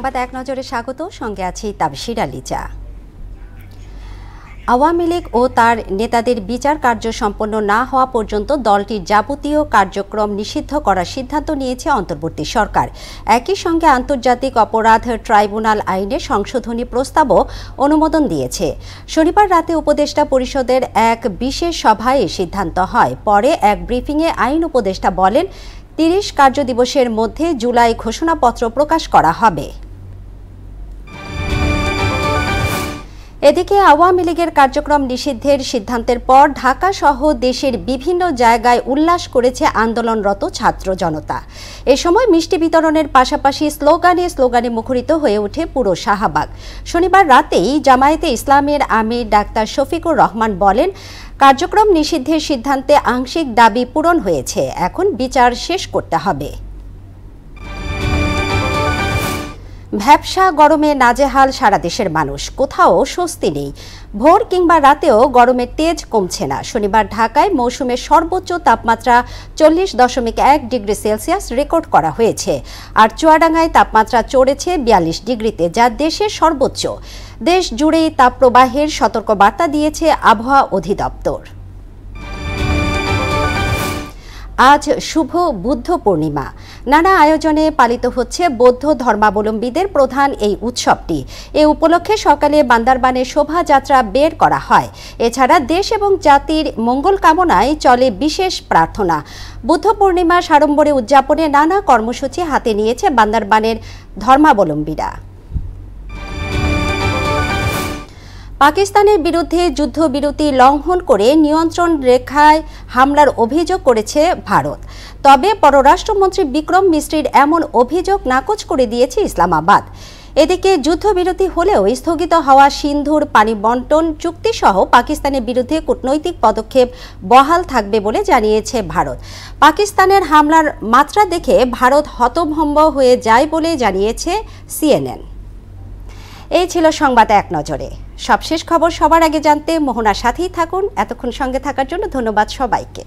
সংবাদ এক নজরে স্বাগত। সঙ্গে আছি তাবশির আলিজা। আওয়ামী লীগ ও তার নেতাদের বিচার কার্য সম্পন্ন না হওয়া পর্যন্ত দলটির যাবতীয় কার্যক্রম নিষিদ্ধ করার সিদ্ধান্ত নিয়েছে অন্তর্বর্তী সরকার। একই সঙ্গে আন্তর্জাতিক অপরাধ ট্রাইব্যুনাল আইনে সংশোধনী প্রস্তাবও অনুমোদন দিয়েছে। শনিবার রাতে উপদেষ্টা পরিষদের এক বিশেষ সভায় এই সিদ্ধান্ত হয়। পরে এক ব্রিফিংয়ে আইন উপদেষ্টা বলেন, ৩০ কার্যদিবসের মধ্যে জুলাই ঘোষণাপত্র প্রকাশ করা হবে। এদিকে আওয়ামী লীগের কার্যক্রম নিষিদ্ধের সিদ্ধান্তের পর ঢাকা সহ দেশের বিভিন্ন জায়গায় উল্লাস করেছে আন্দোলনরত ছাত্র জনতা। এ সময় মিষ্টি বিতরণের পাশাপাশি স্লোগানে মুখরিত হয়ে ওঠে পুরো শাহবাগ। শনিবার রাতেই জামায়াতে ইসলামের আমির ডাক্তার শফিকুর রহমান বলেন, কার্যক্রম নিষিদ্ধের সিদ্ধান্তে আংশিক দাবি পূরণ হয়েছে, এখন বিচার শেষ করতে হবে। ভ্যাপসা গরমে নাজেহাল সারা দেশের মানুষ, কোথাও স্বস্তি নেই। ভোর কিংবা রাতেও গরমের তেজ কমছে না। শনিবার ঢাকায় মৌসুমের সর্বোচ্চ তাপমাত্রা 40.1 ডিগ্রি সেলসিয়াস রেকর্ড করা হয়েছে, আর চুয়াডাঙ্গায় তাপমাত্রা চড়েছে 42 ডিগ্রিতে, যা দেশের সর্বোচ্চ। দেশ জুড়েই তাপপ্রবাহের সতর্কবার্তা দিয়েছে আবহাওয়া অধিদপ্তর। আজ শুভ বুদ্ধ পূর্ণিমা। নানা আয়োজনে পালিত হচ্ছে বৌদ্ধ ধর্মাবলম্বীদের প্রধান এই উৎসবটি। এ উপলক্ষে সকালে বান্দারবানে শোভাযাত্রা বের করা হয়। এছাড়া দেশ এবং জাতির মঙ্গল কামনায় চলে বিশেষ প্রার্থনা। বুদ্ধ পূর্ণিমা সাড়ম্বরে উদযাপনে নানা কর্মসূচি হাতে নিয়েছে বান্দারবানের ধর্মাবলম্বীরা। পাকিস্তানের বিরুদ্ধে যুদ্ধবিরতি লঙ্ঘন করে নিয়ন্ত্রণ রেখায় হামলার অভিযোগ করেছে ভারত। তবে পররাষ্ট্রমন্ত্রী বিক্রম মিশ্রির এমন অভিযোগ নাকচ করে দিয়েছে ইসলামাবাদ। এদিকে যুদ্ধবিরতি হলেও স্থগিত হওয়া সিন্ধুর পানি বন্টন চুক্তিসহ পাকিস্তানের বিরুদ্ধে কূটনৈতিক পদক্ষেপ বহাল থাকবে বলে জানিয়েছে ভারত। পাকিস্তানের হামলার মাত্রা দেখে ভারত হতভম্ব হয়ে যায় বলে জানিয়েছে CNN। এই ছিল সংবাদ এক নজরে। সবশেষ খবর সবার আগে জানতে মোহনার সাথেই থাকুন। এতক্ষণ সঙ্গে থাকার জন্য ধন্যবাদ সবাইকে।